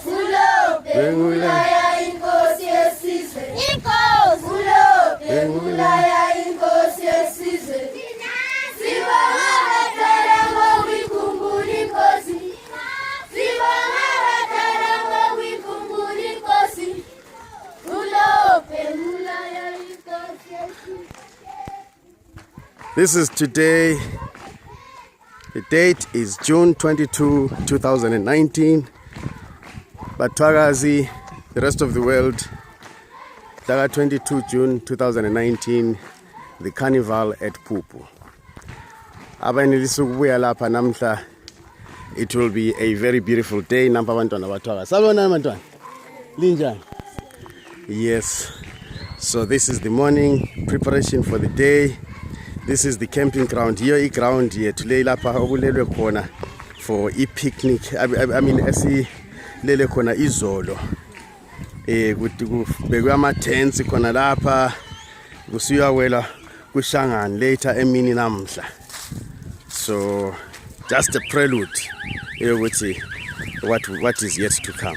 uLobhengula iNkosi yesizwe, uLobhengula iNkosi yesizwe. Sibonga badala ngokuyikhumbula iNkosi, sibonga badala ngokuyikhumbula iNkosi, uLobhengula iNkosi yesizwe. This is today. The date is June 22, 2019. Batwagazi, the rest of the world, 22 June 2019, the carnival at Pupu. It will be a very beautiful day. Yes, so this is the morning preparation for the day. This is the camping ground. Here is ground here today for a picnic. I mean, lele khona izolo kubekwe ama-tents khona lapha kusiyawela kuhlangana later emini namhla. So just a prelude yokuthi what is yet to come.